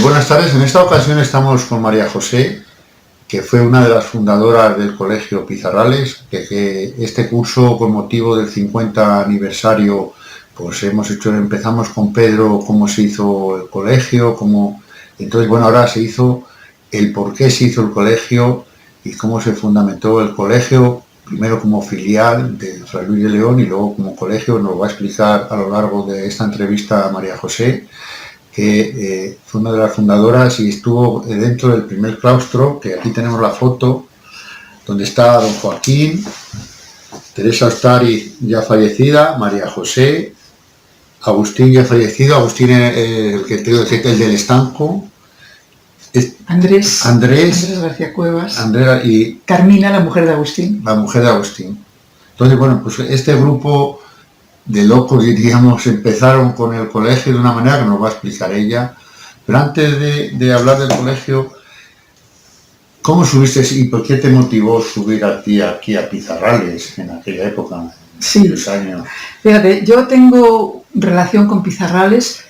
Buenas tardes. En esta ocasión estamos con María José, que fue una de las fundadoras del Colegio Pizarrales, que este curso, con motivo del 50 aniversario, pues empezamos con Pedro cómo se hizo el colegio, entonces ahora se hizo el por qué se hizo el colegio y cómo se fundamentó el colegio, primero como filial de Fray Luis de León y luego como colegio. Nos va a explicar a lo largo de esta entrevista a María José, que fue una de las fundadoras y estuvo dentro del primer claustro, que aquí tenemos la foto, donde está don Joaquín, Teresa Ostari ya fallecida, María José, Agustín ya fallecido, Agustín el del estanco, Andrés García Cuevas, y Carmina, la mujer de Agustín. La mujer de Agustín. Entonces, pues este grupo de locos, diríamos, empezaron con el colegio de una manera que nos va a explicar ella. Pero antes de hablar del colegio, ¿cómo subiste y por qué te motivó subir aquí a Pizarrales en aquella época? Sí, años. Fíjate, yo tengo relación con Pizarrales,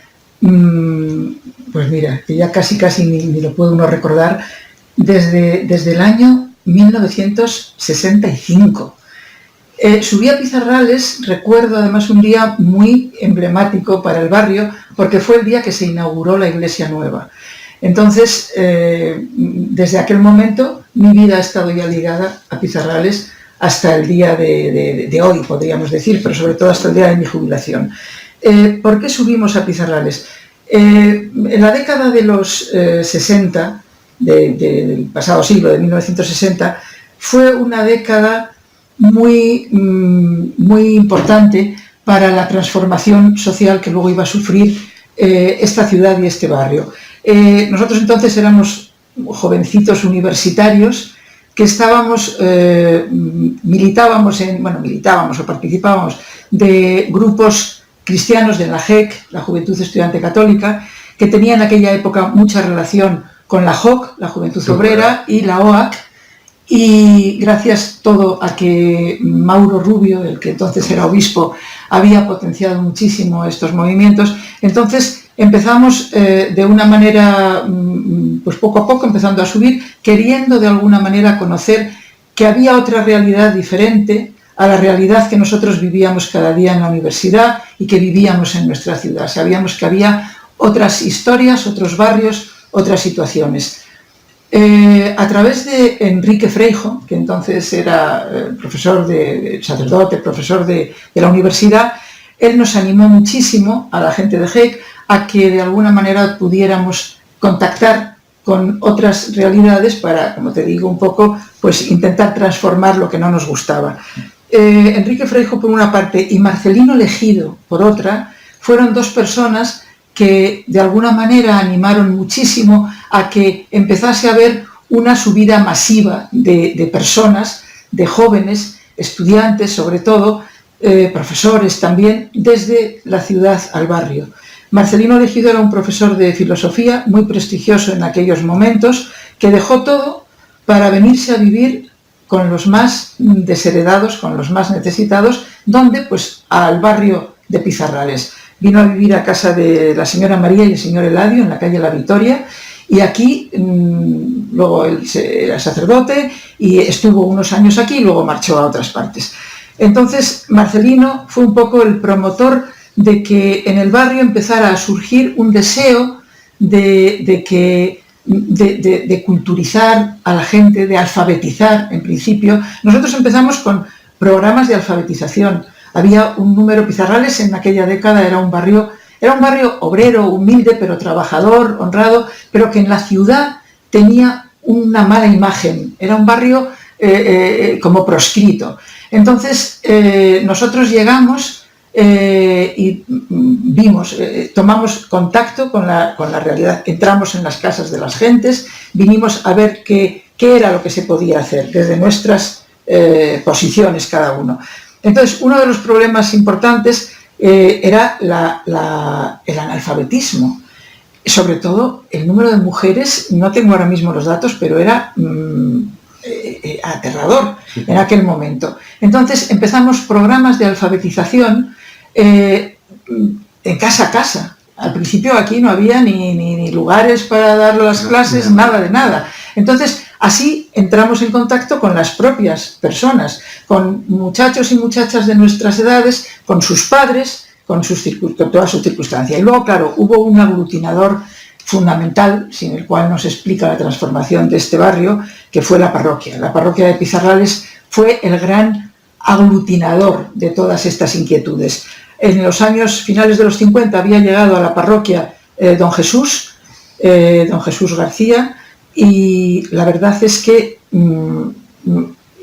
pues mira, que ya casi ni lo puede uno recordar, desde el año 1965. Subí a Pizarrales, recuerdo además un día muy emblemático para el barrio, porque fue el día que se inauguró la iglesia nueva. Entonces, desde aquel momento, mi vida ha estado ya ligada a Pizarrales hasta el día de hoy, podríamos decir, pero sobre todo hasta el día de mi jubilación. ¿Por qué subimos a Pizarrales? En la década de los 60, del pasado siglo, de 1960, fue una década muy importante para la transformación social que luego iba a sufrir esta ciudad y este barrio. Nosotros entonces éramos jovencitos universitarios que militábamos o participábamos de grupos cristianos de la JEC, la Juventud Estudiante Católica, que tenía en aquella época mucha relación con la JOC, la Juventud Obrera, y la OAC. Y gracias todo a que Mauro Rubio, el que entonces era obispo, había potenciado muchísimo estos movimientos, entonces empezamos de una manera, pues poco a poco empezando a subir, queriendo de alguna manera conocer que había otra realidad diferente a la realidad que nosotros vivíamos cada día en la universidad y que vivíamos en nuestra ciudad. Sabíamos que había otras historias, otros barrios, otras situaciones. A través de Enrique Freijo, que entonces era sacerdote, profesor de la universidad, él nos animó muchísimo a la gente de JEC a que de alguna manera pudiéramos contactar con otras realidades para, como te digo, un poco, pues intentar transformar lo que no nos gustaba. Enrique Freijo por una parte y Marcelino Legido por otra fueron dos personas que de alguna manera animaron muchísimo a que empezase a haber una subida masiva de personas, de jóvenes, estudiantes sobre todo, profesores también, desde la ciudad al barrio. Marcelino Legido era un profesor de filosofía muy prestigioso en aquellos momentos, que dejó todo para venirse a vivir con los más desheredados, con los más necesitados, donde pues al barrio de Pizarrales. Vino a vivir a casa de la señora María y el señor Eladio en la calle La Victoria, y aquí luego él era sacerdote y estuvo unos años aquí y luego marchó a otras partes. Entonces Marcelino fue un poco el promotor de que en el barrio empezara a surgir un deseo de culturizar a la gente, de alfabetizar en principio. Nosotros empezamos con programas de alfabetización. Había un número, Pizarrales en aquella década era un barrio obrero, humilde, pero trabajador, honrado, pero que en la ciudad tenía una mala imagen. Era un barrio como proscrito. Entonces nosotros llegamos y vimos, tomamos contacto con la realidad, entramos en las casas de las gentes, vinimos a ver qué era lo que se podía hacer desde nuestras posiciones cada uno. Entonces, uno de los problemas importantes era el analfabetismo. Sobre todo, el número de mujeres, no tengo ahora mismo los datos, pero era aterrador en aquel momento. Entonces, empezamos programas de alfabetización en casa a casa. Al principio aquí no había ni lugares para dar las clases, nada de nada. Entonces, así entramos en contacto con las propias personas, con muchachos y muchachas de nuestras edades, con sus padres, con toda su circunstancia. Y luego, claro, hubo un aglutinador fundamental, sin el cual nos explica la transformación de este barrio, que fue la parroquia. La parroquia de Pizarrales fue el gran aglutinador de todas estas inquietudes. En los años finales de los 50 había llegado a la parroquia don Jesús García, y la verdad es que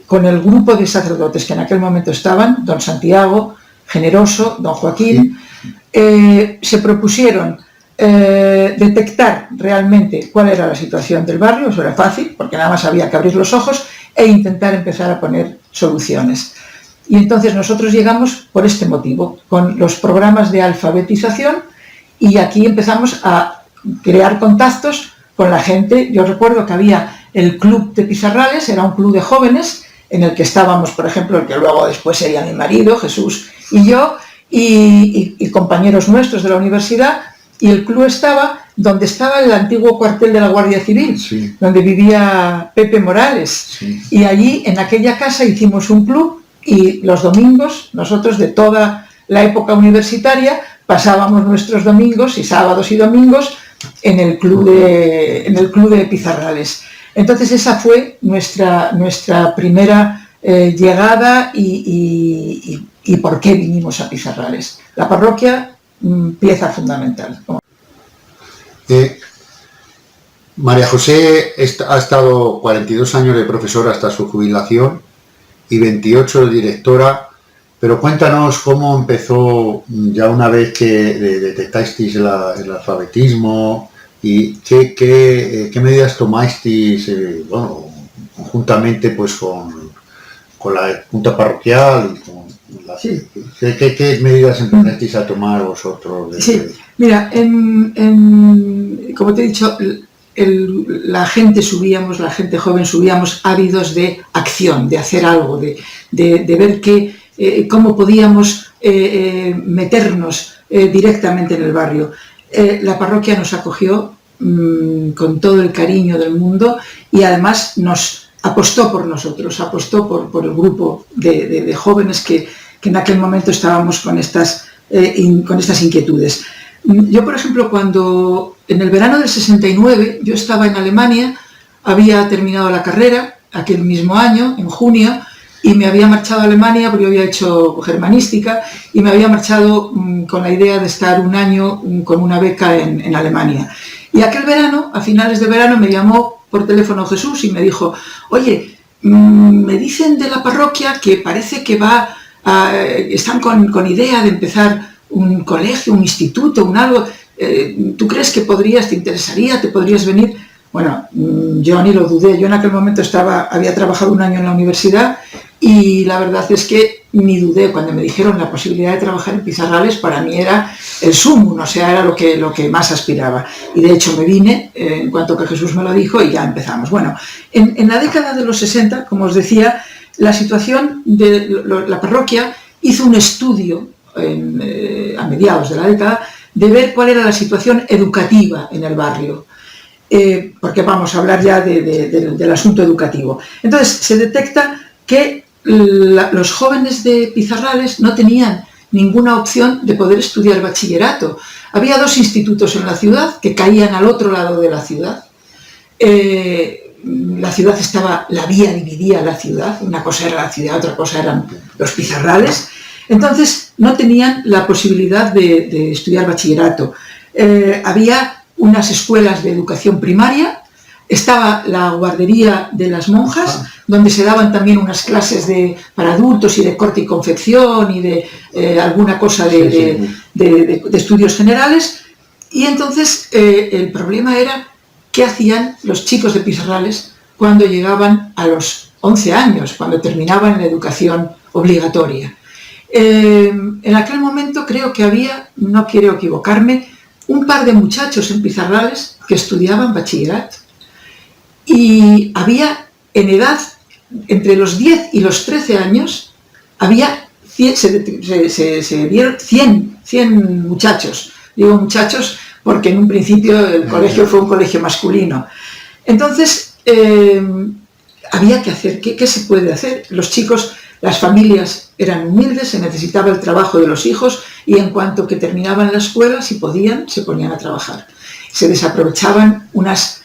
con el grupo de sacerdotes que en aquel momento estaban, don Santiago, Generoso, don Joaquín, se propusieron detectar realmente cuál era la situación del barrio. Eso era fácil, porque nada más había que abrir los ojos e intentar empezar a poner soluciones. Y entonces nosotros llegamos por este motivo, con los programas de alfabetización, y aquí empezamos a crear contactos con la gente. Yo recuerdo que había el club de Pizarrales, era un club de jóvenes, en el que estábamos, por ejemplo, el que luego después sería mi marido, Jesús, y yo, y compañeros nuestros de la universidad, y el club estaba donde estaba el antiguo cuartel de la Guardia Civil, sí, donde vivía Pepe Morales, sí. Y allí, en aquella casa, hicimos un club, y los domingos, nosotros de toda la época universitaria, pasábamos nuestros domingos, y sábados y domingos, en el club de Pizarrales. Entonces esa fue nuestra primera llegada y por qué vinimos a Pizarrales. La parroquia, pieza fundamental. María José ha estado 42 años de profesora hasta su jubilación y 28 de directora, pero cuéntanos cómo empezó ya una vez que detectasteis el alfabetismo y qué medidas tomasteis, conjuntamente pues con la Junta Parroquial. Sí. ¿Qué medidas empezasteis a tomar vosotros? Sí, mira, como te he dicho, la gente joven subíamos ávidos de acción, de hacer algo, de ver cómo podíamos meternos directamente en el barrio. La parroquia nos acogió con todo el cariño del mundo y además nos apostó por nosotros, apostó por el grupo de jóvenes que en aquel momento estábamos con estas inquietudes. Yo, por ejemplo, cuando en el verano del 69 yo estaba en Alemania, había terminado la carrera aquel mismo año, en junio, y me había marchado a Alemania porque yo había hecho germanística y me había marchado con la idea de estar un año con una beca en Alemania. Y aquel verano, a finales de verano, me llamó por teléfono Jesús y me dijo: oye, me dicen de la parroquia que parece que están con idea de empezar un colegio, un instituto, un algo. ¿Tú crees que te interesaría, te podrías venir? Bueno, yo ni lo dudé. Yo en aquel momento había trabajado un año en la universidad y la verdad es que ni dudé. Cuando me dijeron la posibilidad de trabajar en Pizarrales, para mí era el sumum, o sea, era lo que más aspiraba. Y de hecho me vine en cuanto que Jesús me lo dijo y ya empezamos. Bueno, en la década de los 60, como os decía, la situación de la parroquia hizo un estudio a mediados de la década de ver cuál era la situación educativa en el barrio. Porque vamos a hablar ya del asunto educativo. Entonces se detecta que los jóvenes de Pizarrales no tenían ninguna opción de poder estudiar bachillerato. Había 2 institutos en la ciudad que caían al otro lado de la ciudad. La ciudad la vía dividía la ciudad, una cosa era la ciudad, otra cosa eran los Pizarrales. Entonces no tenían la posibilidad de estudiar bachillerato. Había unas escuelas de educación primaria, estaba la guardería de las monjas, donde se daban también unas clases para adultos y de corte y confección y de alguna cosa de estudios generales. Y entonces el problema era qué hacían los chicos de Pizarrales cuando llegaban a los 11 años, cuando terminaban la educación obligatoria. En aquel momento creo que había, no quiero equivocarme, un par de muchachos en Pizarrales que estudiaban bachillerato. Y había en edad, entre los 10 y los 13 años, se vieron 100 muchachos Digo muchachos porque en un principio el colegio fue un colegio masculino. Entonces, había que hacer, ¿qué se puede hacer? Los chicos, las familias eran humildes, se necesitaba el trabajo de los hijos y en cuanto que terminaban la escuela, si podían, se ponían a trabajar. Se desaprovechaban unas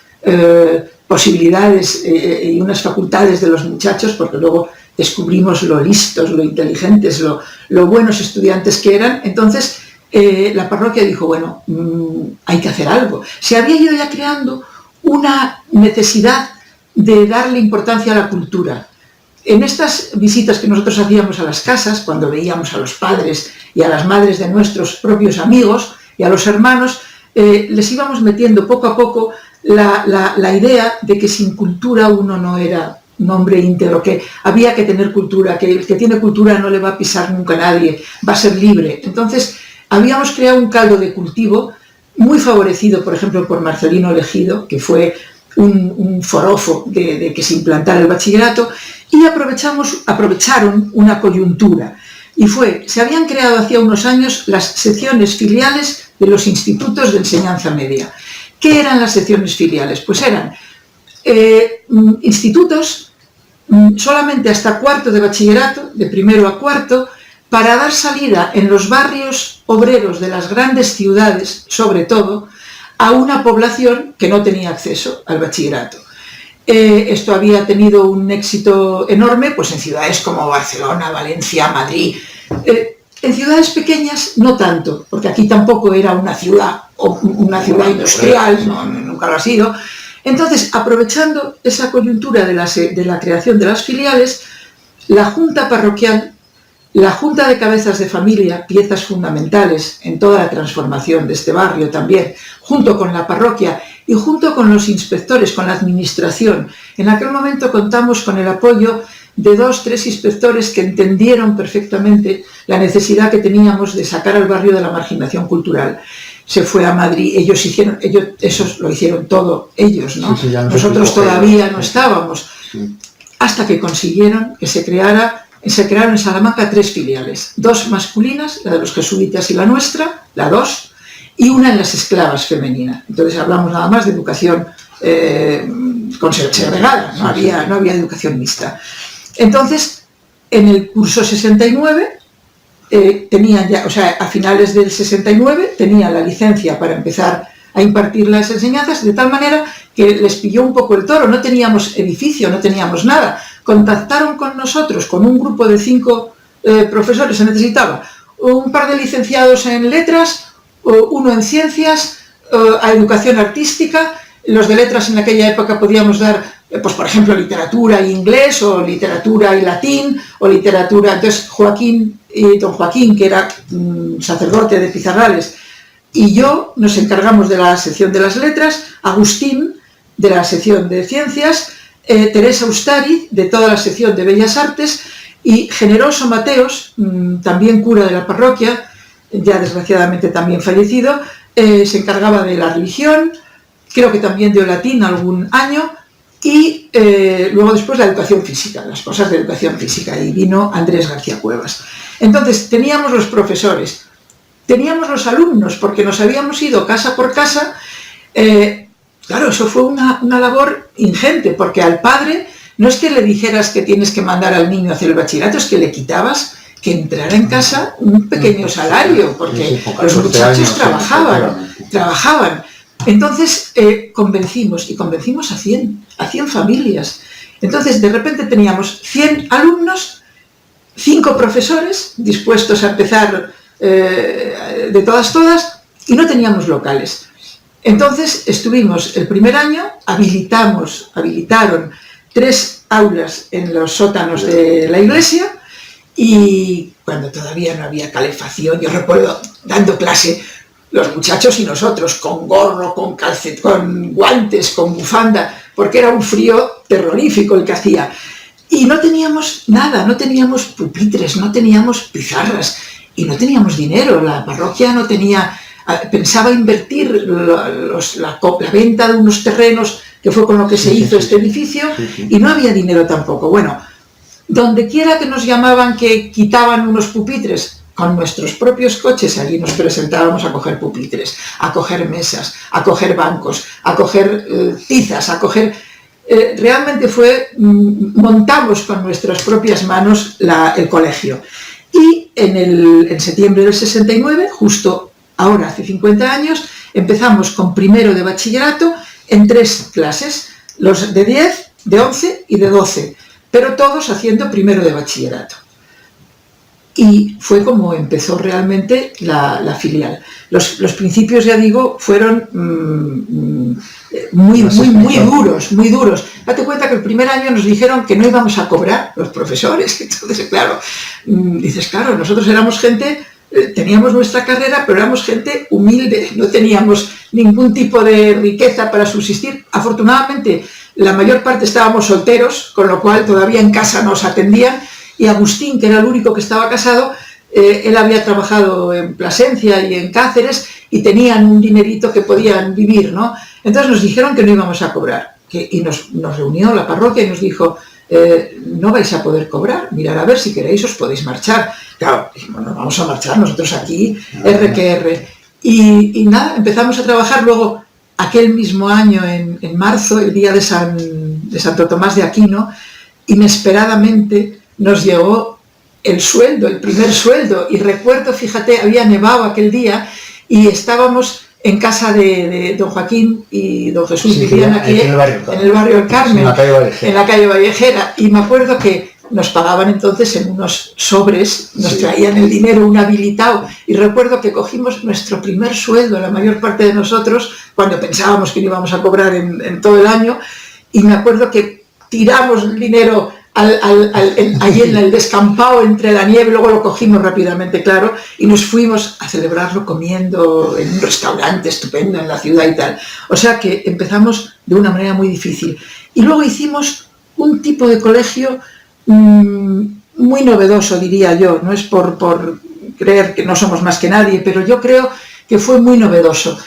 posibilidades y unas facultades de los muchachos porque luego descubrimos lo listos, lo inteligentes, lo buenos estudiantes que eran. Entonces, la parroquia dijo, bueno, hay que hacer algo. Se había ido ya creando una necesidad de darle importancia a la cultura. En estas visitas que nosotros hacíamos a las casas, cuando veíamos a los padres y a las madres de nuestros propios amigos y a los hermanos, les íbamos metiendo poco a poco la idea de que sin cultura uno no era un hombre íntegro, que había que tener cultura, que el que tiene cultura no le va a pisar nunca a nadie, va a ser libre. Entonces, habíamos creado un caldo de cultivo muy favorecido, por ejemplo, por Marcelino Elegido, que fue un forofo de que se implantara el bachillerato, y aprovecharon una coyuntura. Y se habían creado hacía unos años las secciones filiales de los institutos de enseñanza media. ¿Qué eran las secciones filiales? Pues eran institutos solamente hasta cuarto de bachillerato, de primero a cuarto, para dar salida en los barrios obreros de las grandes ciudades, sobre todo, a una población que no tenía acceso al bachillerato. Esto había tenido un éxito enorme pues en ciudades como Barcelona, Valencia, Madrid. En ciudades pequeñas no tanto, porque aquí tampoco era una ciudad industrial, nunca lo ha sido. Entonces, aprovechando esa coyuntura de la creación de las filiales, la Junta Parroquial, la Junta de Cabezas de Familia, piezas fundamentales en toda la transformación de este barrio también, junto con la parroquia y junto con los inspectores, con la administración. En aquel momento contamos con el apoyo de 2 o 3 inspectores que entendieron perfectamente la necesidad que teníamos de sacar al barrio de la marginación cultural. Se fue a Madrid, eso lo hicieron todo ellos, ¿no? Sí, nosotros todavía no estábamos. Sí. Hasta que consiguieron que se crearon en Salamanca 3 filiales, 2 masculinas, la de los jesuitas y la nuestra, la 2, y una en las esclavas femenina. Entonces hablamos nada más de educación segregada, no había educación mixta. Entonces, en el curso 69, tenían ya, o sea, a finales del 69, tenían la licencia para empezar a impartir las enseñanzas, de tal manera que les pilló un poco el toro, no teníamos edificio, no teníamos nada. Contactaron con nosotros, con un grupo de 5 profesores, se necesitaba un par de licenciados en letras, uno en ciencias, a educación artística. Los de letras en aquella época podíamos dar, pues por ejemplo, literatura e inglés, o literatura y latín, o literatura. Entonces don Joaquín, que era sacerdote de Pizarrales, y yo nos encargamos de la sección de las letras, Agustín de la sección de ciencias, Teresa Ustariz de toda la sección de Bellas Artes, y Generoso Mateos, también cura de la parroquia, ya desgraciadamente también fallecido, se encargaba de la religión, creo que también de latín algún año, y luego después la educación física, las cosas de educación física, y vino Andrés García Cuevas. Entonces teníamos los profesores, teníamos los alumnos, porque nos habíamos ido casa por casa. Claro, eso fue una labor ingente, porque al padre no es que le dijeras que tienes que mandar al niño a hacer el bachillerato, es que le quitabas que entrara en casa un pequeño salario, porque los muchachos trabajaban. Entonces convencimos a 100 familias. Entonces de repente teníamos 100 alumnos, 5 profesores dispuestos a empezar de todas, y no teníamos locales. Entonces estuvimos el primer año, habilitaron 3 aulas en los sótanos de la iglesia, y cuando todavía no había calefacción, yo recuerdo dando clase, los muchachos y nosotros, con gorro, con calcet, con guantes, con bufanda, porque era un frío terrorífico el que hacía. Y no teníamos nada, no teníamos pupitres, no teníamos pizarras, y no teníamos dinero. La parroquia no tenía, pensaba invertir la venta de unos terrenos, que fue con lo que se hizo este edificio, y no había dinero tampoco. Bueno, donde quiera que nos llamaban que quitaban unos pupitres, con nuestros propios coches. Allí nos presentábamos a coger pupitres, a coger mesas, a coger bancos, a coger tizas, a coger... realmente montamos con nuestras propias manos el colegio. Y en septiembre del 69, justo ahora hace 50 años, empezamos con primero de bachillerato en 3 clases, los de 10, de 11 y de 12, pero todos haciendo primero de bachillerato. Y fue como empezó realmente la filial. Los principios, ya digo, fueron muy duros. Date cuenta que el primer año nos dijeron que no íbamos a cobrar los profesores. Entonces, claro, dices, claro, nosotros éramos gente, teníamos nuestra carrera, pero éramos gente humilde, no teníamos ningún tipo de riqueza para subsistir. Afortunadamente, la mayor parte estábamos solteros, con lo cual todavía en casa nos atendían. Y Agustín, que era el único que estaba casado, él había trabajado en Plasencia y en Cáceres y tenían un dinerito que podían vivir, ¿no? Entonces nos dijeron que no íbamos a cobrar. Y nos reunió la parroquia y nos dijo, no vais a poder cobrar, mirad a ver si queréis os podéis marchar. Claro, dijimos, no vamos a marchar, nosotros aquí, R que R. Y nada, empezamos a trabajar. Luego, aquel mismo año, en marzo, el día de Santo Tomás de Aquino, inesperadamente nos llegó el sueldo, el primer sueldo, y recuerdo, fíjate, había nevado aquel día y estábamos en casa de don Joaquín y don Jesús, vivían aquí en el barrio del Carmen, en la calle Vallejera, y me acuerdo que nos pagaban entonces en unos sobres, nos traían el dinero, un habilitado, y recuerdo que cogimos nuestro primer sueldo, la mayor parte de nosotros, cuando pensábamos que no íbamos a cobrar en todo el año, y me acuerdo que tiramos el dinero allí en el descampado entre la nieve, luego lo cogimos rápidamente, claro, y nos fuimos a celebrarlo comiendo en un restaurante estupendo en la ciudad y tal. O sea que empezamos de una manera muy difícil. Y luego hicimos un tipo de colegio muy novedoso, diría yo. No es por creer que no somos más que nadie, pero yo creo que fue muy novedoso.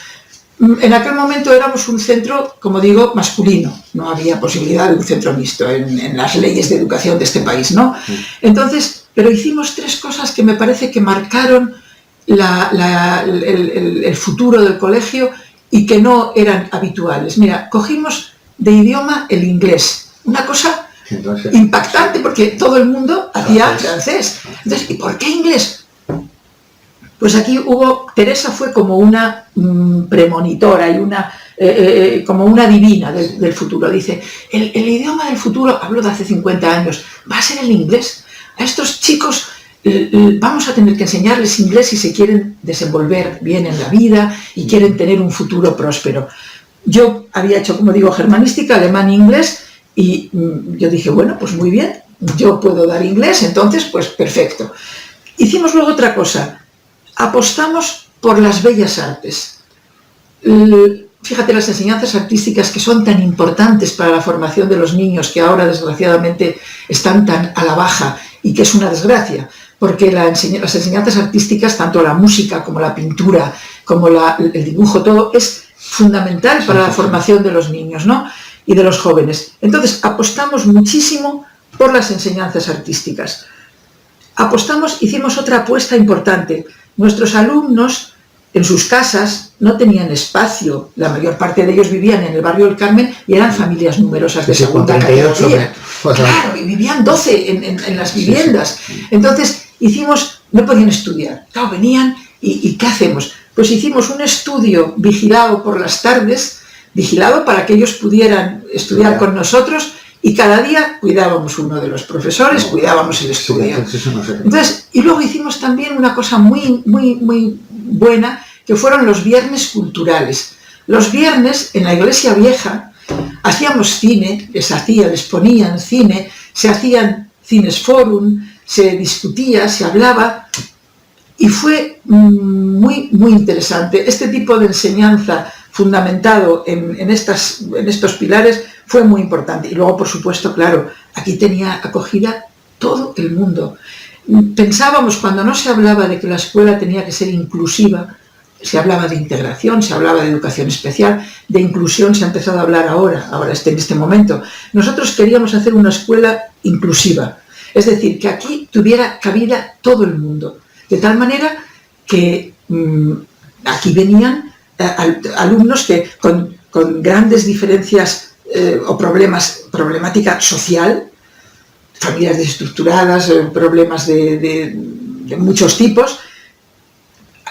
En aquel momento éramos un centro, como digo, masculino. No había posibilidad de un centro mixto en las leyes de educación de este país, ¿no? Entonces, pero hicimos 3 cosas que me parece que marcaron el futuro del colegio y que no eran habituales. Mira, cogimos de idioma el inglés, una cosa impactante porque todo el mundo hacía francés. Entonces, ¿y por qué inglés? Pues aquí Teresa fue como una premonitora y como una divina del futuro. Dice, el idioma del futuro, hablo de hace 50 años, va a ser el inglés. A estos chicos vamos a tener que enseñarles inglés si se quieren desenvolver bien en la vida y quieren tener un futuro próspero. Yo había hecho, como digo, germanística, alemán e inglés, y yo dije, bueno, pues muy bien, yo puedo dar inglés, entonces, pues perfecto. Hicimos luego otra cosa. Apostamos por las bellas artes. Fíjate, las enseñanzas artísticas que son tan importantes para la formación de los niños, que ahora desgraciadamente están tan a la baja, y que es una desgracia, porque las enseñanzas artísticas, tanto la música como la pintura, como el dibujo, todo es fundamental para la formación de los niños, ¿no? Y de los jóvenes. Entonces, apostamos muchísimo por las enseñanzas artísticas. Hicimos otra apuesta importante. Nuestros alumnos en sus casas no tenían espacio, la mayor parte de ellos vivían en el barrio del Carmen y eran familias numerosas de segunda categoría. Claro, y vivían 12 en las viviendas. Entonces no podían estudiar. Claro, venían y ¿qué hacemos? Pues hicimos un estudio vigilado por las tardes, vigilado para que ellos pudieran estudiar con nosotros. Y cada día cuidábamos uno de los profesores, cuidábamos el estudio. Entonces, y luego hicimos también una cosa muy, muy, muy buena, que fueron los viernes culturales. Los viernes, en la iglesia vieja, hacíamos cine, les ponían cine, se hacían cines forum, se discutía, se hablaba, y fue muy, muy interesante. Este tipo de enseñanza fundamentado en estos pilares fue muy importante. Y luego, por supuesto, claro, aquí tenía acogida todo el mundo. Pensábamos, cuando no se hablaba de que la escuela tenía que ser inclusiva, se hablaba de integración, se hablaba de educación especial, de inclusión se ha empezado a hablar ahora en este momento. Nosotros queríamos hacer una escuela inclusiva, es decir, que aquí tuviera cabida todo el mundo. De tal manera que aquí venían alumnos que con grandes diferencias o problemática social, familias desestructuradas, problemas de muchos tipos,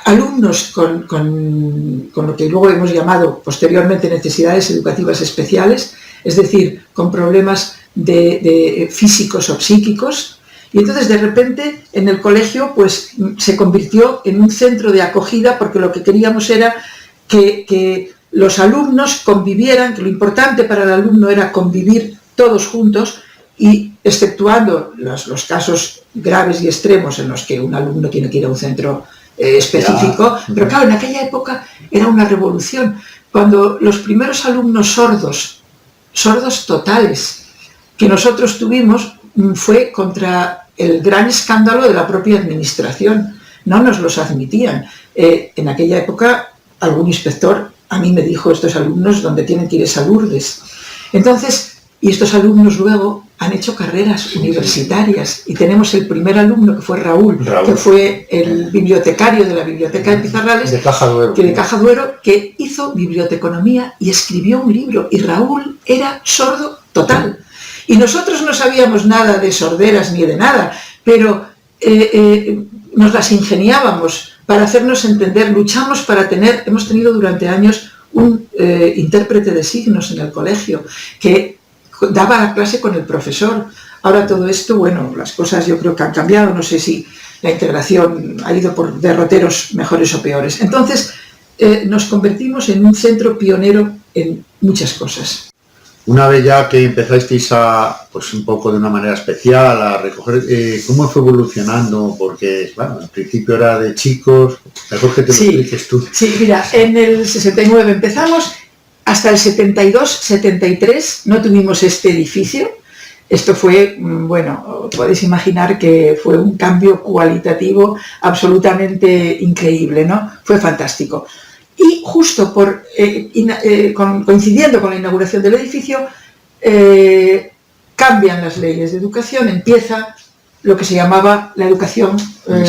alumnos con lo que luego hemos llamado posteriormente necesidades educativas especiales, es decir, con problemas de físicos o psíquicos, y entonces de repente en el colegio pues se convirtió en un centro de acogida, porque lo que queríamos era que los alumnos convivieran, que lo importante para el alumno era convivir todos juntos, y exceptuando los casos graves y extremos en los que un alumno tiene que ir a un centro específico, pero claro, en aquella época era una revolución, cuando los primeros alumnos sordos totales que nosotros tuvimos fue contra el gran escándalo de la propia administración, no nos los admitían. En aquella época algún inspector a mí me dijo: estos alumnos donde tienen que ir es a Lourdes. Entonces, y estos alumnos luego han hecho carreras universitarias, y tenemos el primer alumno que fue Raúl, que fue el bibliotecario de la biblioteca de Pizarrales, de Caja Duero, que hizo biblioteconomía y escribió un libro, y Raúl era sordo total. Y nosotros no sabíamos nada de sorderas ni de nada, pero nos las ingeniábamos para hacernos entender, luchamos para hemos tenido durante años un intérprete de signos en el colegio, que daba la clase con el profesor. Ahora todo esto, bueno, las cosas yo creo que han cambiado, no sé si la integración ha ido por derroteros mejores o peores. Entonces nos convertimos en un centro pionero en muchas cosas. Una vez ya que empezasteis pues un poco de una manera especial a recoger, ¿cómo fue evolucionando? Porque, bueno, al principio era de chicos, mejor que te lo expliques tú. Sí, mira, en el 69 empezamos, hasta el 72-73 no tuvimos este edificio. Esto fue, bueno, podéis imaginar que fue un cambio cualitativo absolutamente increíble, ¿no? Fue fantástico. Y justo coincidiendo con la inauguración del edificio, cambian las leyes de educación, empieza lo que se llamaba la educación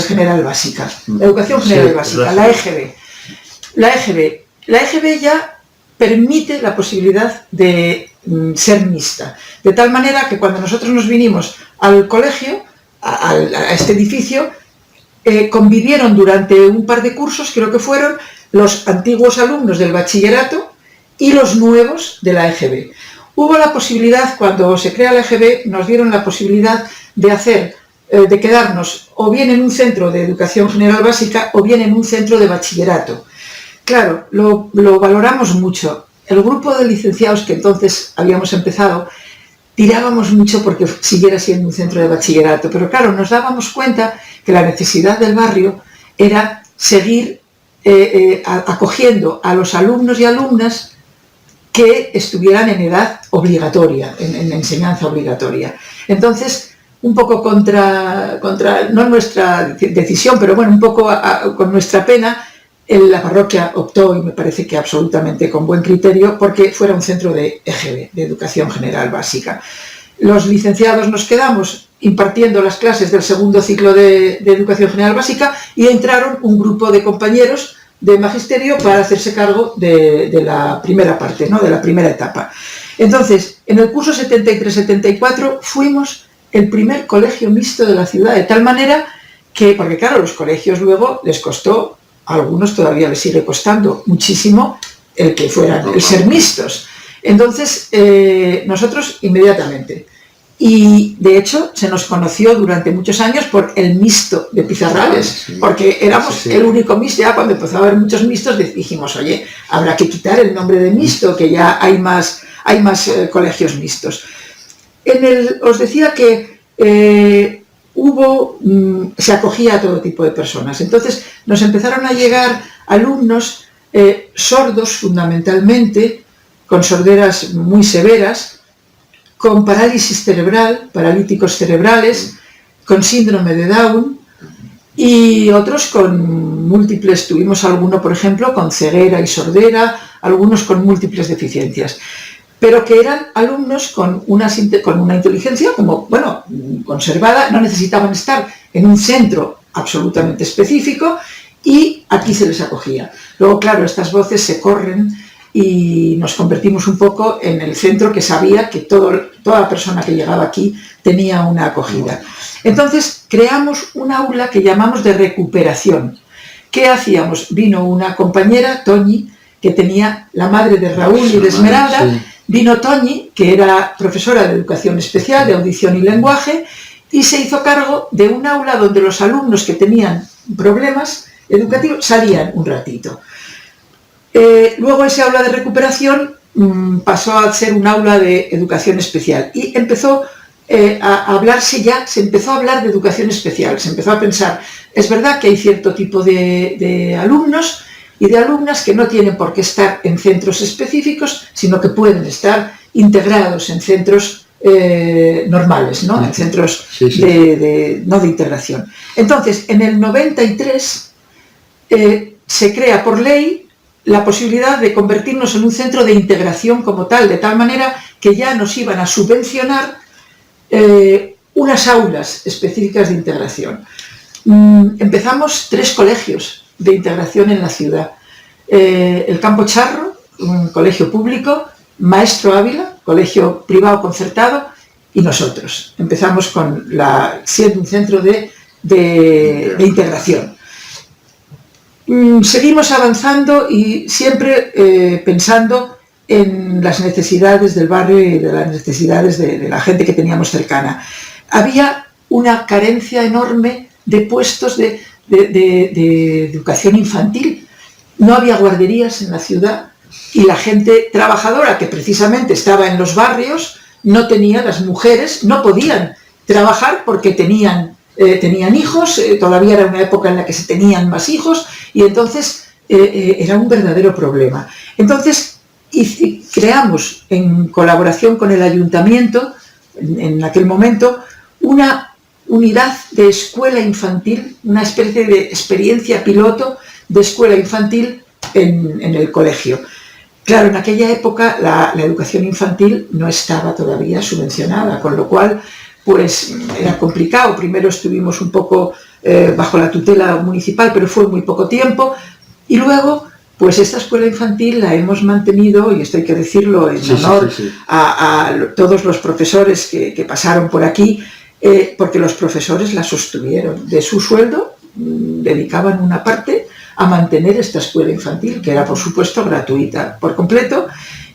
general básica. La educación general básica, la EGB. La EGB ya permite la posibilidad de ser mixta. De tal manera que cuando nosotros nos vinimos al colegio, a este edificio, convivieron durante un par de cursos, creo que fueron, los antiguos alumnos del bachillerato y los nuevos de la EGB. Hubo la posibilidad, cuando se crea la EGB, nos dieron la posibilidad de quedarnos o bien en un centro de educación general básica o bien en un centro de bachillerato. Claro, lo valoramos mucho. El grupo de licenciados que entonces habíamos empezado, tirábamos mucho porque siguiera siendo un centro de bachillerato, pero claro, nos dábamos cuenta que la necesidad del barrio era seguir acogiendo a los alumnos y alumnas que estuvieran en edad obligatoria, en enseñanza obligatoria. Entonces, un poco contra no nuestra decisión, pero bueno, un poco con nuestra pena, la parroquia optó, y me parece que absolutamente con buen criterio, porque fuera un centro de EGB, de Educación General Básica. Los licenciados nos quedamos impartiendo las clases del segundo ciclo de Educación General Básica, y entraron un grupo de compañeros de magisterio para hacerse cargo de la primera parte, ¿no? De la primera etapa. Entonces, en el curso 73-74 fuimos el primer colegio mixto de la ciudad, de tal manera que, porque claro, los colegios luego les costó, a algunos todavía les sigue costando muchísimo el que fueran, el ser mixtos. Entonces, nosotros inmediatamente. Y de hecho se nos conoció durante muchos años por el mixto de Pizarrales, porque éramos el único mixto. Ya cuando empezó a haber muchos mixtos dijimos: oye, habrá que quitar el nombre de mixto, que ya hay más colegios mixtos. Os decía que se acogía a todo tipo de personas. Entonces nos empezaron a llegar alumnos sordos fundamentalmente, con sorderas muy severas, con parálisis cerebral, paralíticos cerebrales, con síndrome de Down, y otros con múltiples. Tuvimos alguno, por ejemplo, con ceguera y sordera, algunos con múltiples deficiencias, pero que eran alumnos con una inteligencia conservada. No necesitaban estar en un centro absolutamente específico y aquí se les acogía. Luego, claro, estas voces se corren y nos convertimos un poco en el centro que sabía que toda persona que llegaba aquí tenía una acogida. Entonces creamos un aula que llamamos de recuperación. ¿Qué hacíamos? Vino una compañera, Toñi, que tenía la madre de Raúl y de Esmeralda. Sí. Vino Toñi, que era profesora de educación especial, de audición y lenguaje, y se hizo cargo de un aula donde los alumnos que tenían problemas educativos salían un ratito. Luego ese aula de recuperación pasó a ser un aula de educación especial y empezó a hablarse ya, se empezó a hablar de educación especial, se empezó a pensar, es verdad que hay cierto tipo de alumnos y de alumnas que no tienen por qué estar en centros específicos, sino que pueden estar integrados en centros normales, ¿no? En centros no de integración. Entonces, en el 93 se crea por ley la posibilidad de convertirnos en un centro de integración como tal, de tal manera que ya nos iban a subvencionar unas aulas específicas de integración. Empezamos 3 colegios de integración en la ciudad. El Campo Charro, un colegio público, Maestro Ávila, colegio privado concertado, y nosotros. Empezamos siendo un centro de integración. Seguimos avanzando y siempre pensando en las necesidades del barrio y de las necesidades de la gente que teníamos cercana. Había una carencia enorme de puestos de educación infantil. No había guarderías en la ciudad y la gente trabajadora que precisamente estaba en los barrios no tenía, las mujeres no podían trabajar porque tenían hijos, todavía era una época en la que se tenían más hijos y entonces era un verdadero problema. Entonces creamos en colaboración con el ayuntamiento, en aquel momento, una unidad de escuela infantil, una especie de experiencia piloto de escuela infantil en el colegio. Claro, en aquella época la educación infantil no estaba todavía subvencionada, con lo cual pues era complicado. Primero estuvimos un poco bajo la tutela municipal, pero fue muy poco tiempo, y luego pues esta escuela infantil la hemos mantenido, y esto hay que decirlo en honor a todos los profesores que pasaron por aquí, porque los profesores la sostuvieron. De su sueldo dedicaban una parte a mantener esta escuela infantil, que era por supuesto gratuita por completo,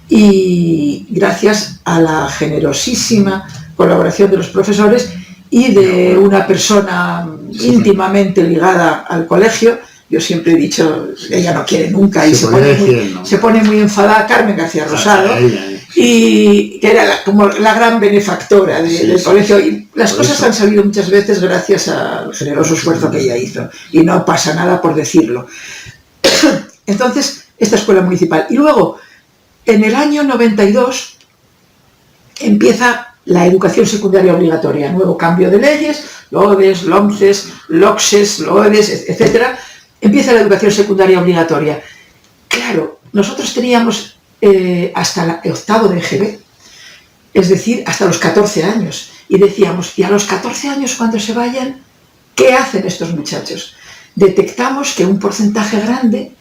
y gracias a la generosísima colaboración de los profesores y de una persona íntimamente ligada al colegio. Yo siempre he dicho, ella no quiere nunca y se pone muy enfadada, Carmen García Rosado, y que era como la gran benefactora del colegio, y las cosas han salido muchas veces gracias al generoso esfuerzo que ella hizo, y no pasa nada por decirlo. Entonces, esta escuela municipal. Y luego, en el año 92, empieza la educación secundaria obligatoria, nuevo cambio de leyes, LODES, LOMCES, LOCSES, LOEDES, etc. Empieza la educación secundaria obligatoria. Claro, nosotros teníamos hasta el octavo de EGB, es decir, hasta los 14 años. Y decíamos, y a los 14 años cuando se vayan, ¿qué hacen estos muchachos? Detectamos que un porcentaje grande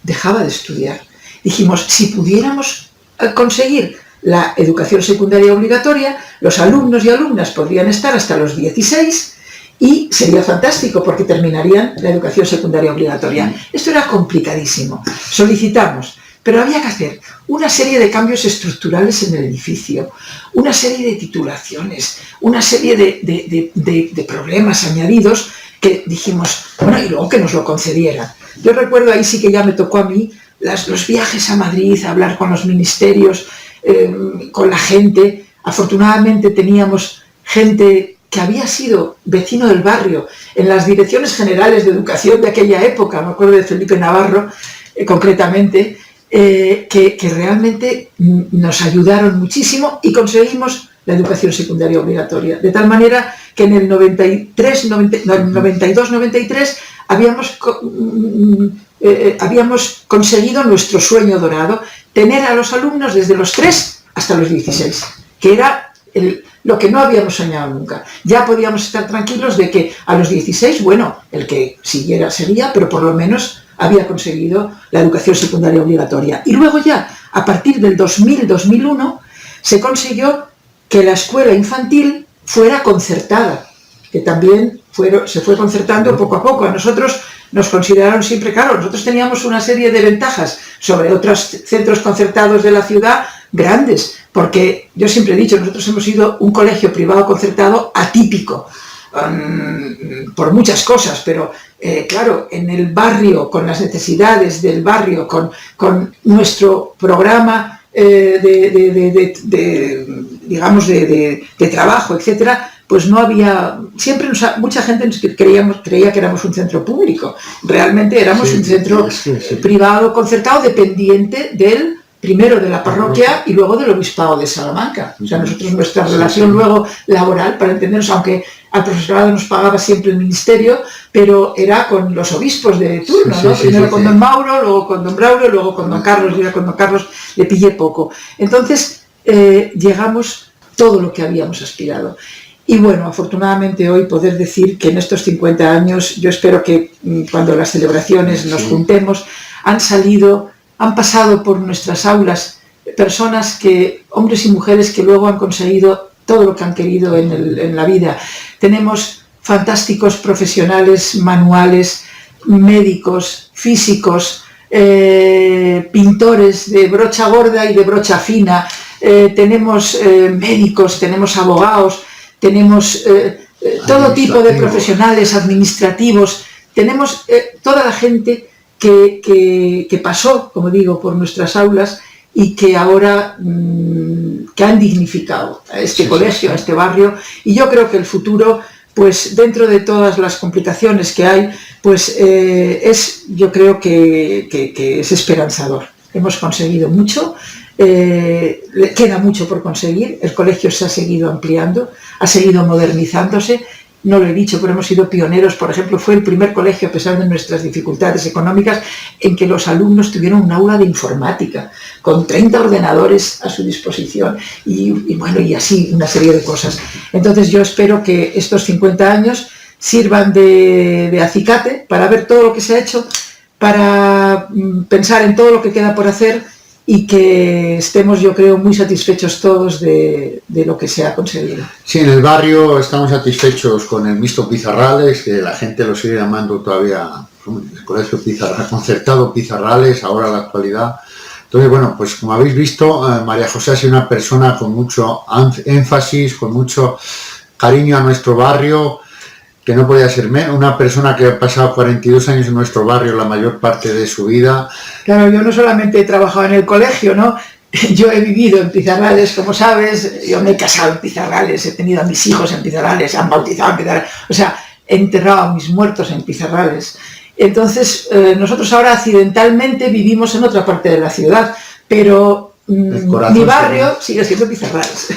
dejaba de estudiar. Dijimos, si pudiéramos conseguir la educación secundaria obligatoria, los alumnos y alumnas podrían estar hasta los 16 y sería fantástico porque terminarían la educación secundaria obligatoria. Esto era complicadísimo. Solicitamos, pero había que hacer una serie de cambios estructurales en el edificio, una serie de titulaciones, una serie de problemas añadidos que dijimos, bueno, y luego que nos lo concedieran. Yo recuerdo, ahí sí que ya me tocó a mí, los viajes a Madrid, a hablar con los ministerios, con la gente. Afortunadamente teníamos gente que había sido vecino del barrio en las direcciones generales de educación de aquella época, me acuerdo de Felipe Navarro concretamente, que realmente nos ayudaron muchísimo y conseguimos la educación secundaria obligatoria, de tal manera que en el 92-93 habíamos conseguido nuestro sueño dorado, tener a los alumnos desde los 3 hasta los 16, que era lo que no habíamos soñado nunca. Ya podíamos estar tranquilos de que a los 16, bueno, el que siguiera sería, pero por lo menos había conseguido la educación secundaria obligatoria. Y luego ya, a partir del 2000-2001, se consiguió que la escuela infantil fuera concertada, que también se fue concertando poco a poco. A nosotros nos consideraron siempre, claro, nosotros teníamos una serie de ventajas sobre otros centros concertados de la ciudad grandes, porque yo siempre he dicho, nosotros hemos sido un colegio privado concertado atípico, por muchas cosas, pero claro, en el barrio, con las necesidades del barrio, con nuestro programa digamos, de trabajo, etcétera, pues no había, siempre mucha gente creía que éramos un centro público, realmente éramos un centro privado concertado dependiente del primero de la parroquia y luego del obispado de Salamanca. O sea, nosotros nuestra relación luego laboral, para entendernos, aunque al profesorado nos pagaba siempre el ministerio, pero era con los obispos de turno, ¿no? Primero con don Mauro, luego con don Braulio, luego con don Carlos, y con don Carlos le pillé poco. Entonces llegamos todo lo que habíamos aspirado. Y bueno, afortunadamente hoy poder decir que en estos 50 años, yo espero que cuando las celebraciones nos juntemos, han pasado por nuestras aulas personas hombres y mujeres que luego han conseguido todo lo que han querido en la vida. Tenemos fantásticos profesionales manuales, médicos, físicos, pintores de brocha gorda y de brocha fina, tenemos médicos, tenemos abogados, tenemos todo tipo de profesionales administrativos, tenemos toda la gente que pasó, como digo, por nuestras aulas y que ahora que han dignificado a este colegio, a este barrio, y yo creo que el futuro, pues dentro de todas las complicaciones que hay, pues yo creo que es esperanzador. Hemos conseguido mucho, le queda mucho por conseguir, el colegio se ha seguido ampliando, ha seguido modernizándose. No lo he dicho, pero hemos sido pioneros. Por ejemplo, fue el primer colegio, a pesar de nuestras dificultades económicas, en que los alumnos tuvieron un aula de informática, con 30 ordenadores a su disposición, y bueno, y así una serie de cosas. Entonces yo espero que estos 50 años sirvan de acicate para ver todo lo que se ha hecho, para pensar en todo lo que queda por hacer, y que estemos, yo creo, muy satisfechos todos de lo que se ha conseguido. Sí, en el barrio estamos satisfechos con el mixto Pizarrales, que la gente lo sigue llamando todavía el colegio concertado Pizarrales, ahora en la actualidad. Entonces, bueno, pues como habéis visto, María José ha sido una persona con mucho énfasis, con mucho cariño a nuestro barrio, que no podía ser menos, una persona que ha pasado 42 años en nuestro barrio la mayor parte de su vida. Claro, yo no solamente he trabajado en el colegio, ¿no? Yo he vivido en Pizarrales, como sabes, yo me he casado en Pizarrales, he tenido a mis hijos en Pizarrales, han bautizado en Pizarrales, o sea, he enterrado a mis muertos en Pizarrales. Entonces, nosotros ahora accidentalmente vivimos en otra parte de la ciudad, pero mi barrio sigue siendo Pizarrales.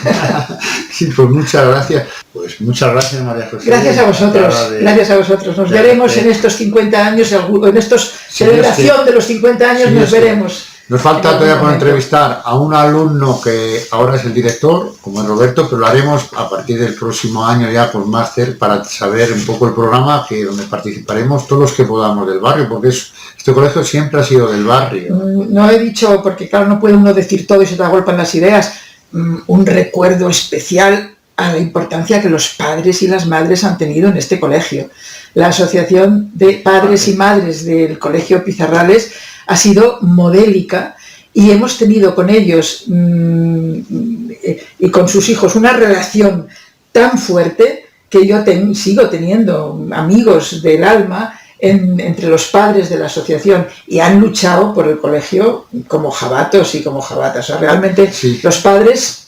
Sí, pues muchas gracias. Pues muchas gracias, María José. Gracias a vosotros, gracias a vosotros. Nos veremos en estos 50 años, en estos celebración de los 50 años, nos veremos. Nos falta todavía por entrevistar a un alumno que ahora es el director, como es Roberto, pero lo haremos a partir del próximo año ya con máster para saber un poco el programa donde participaremos todos los que podamos del barrio, porque este colegio siempre ha sido del barrio. No he dicho, porque claro, no puede uno decir todo y se te agolpan las ideas, un recuerdo especial a la importancia que los padres y las madres han tenido en este colegio. La Asociación de Padres y Madres del Colegio Pizarrales ha sido modélica y hemos tenido con ellos y con sus hijos una relación tan fuerte que yo sigo teniendo amigos del alma entre los padres de la asociación, y han luchado por el colegio como jabatos y como jabatas. O sea, realmente los padres...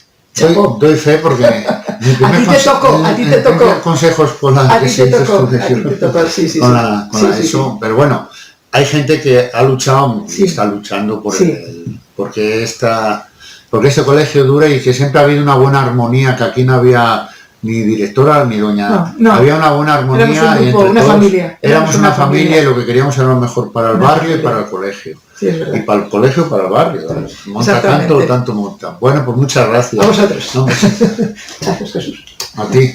Doy fe porque a ti te tocó consejos con la que se hizo eso, pero bueno, hay gente que ha luchado y está luchando porque este colegio dure y que siempre ha habido una buena armonía, que aquí no había ni directora ni doña. No, había una buena armonía éramos un grupo, y entre una todos familia. éramos una familia y lo que queríamos era lo mejor para el Una barrio familia. y para el colegio. Sí, es verdad. Y para el colegio, para el barrio. Monta tanto, tanto monta. Bueno, pues muchas gracias. A vosotros. No, pues, Gracias, Jesús. a ti.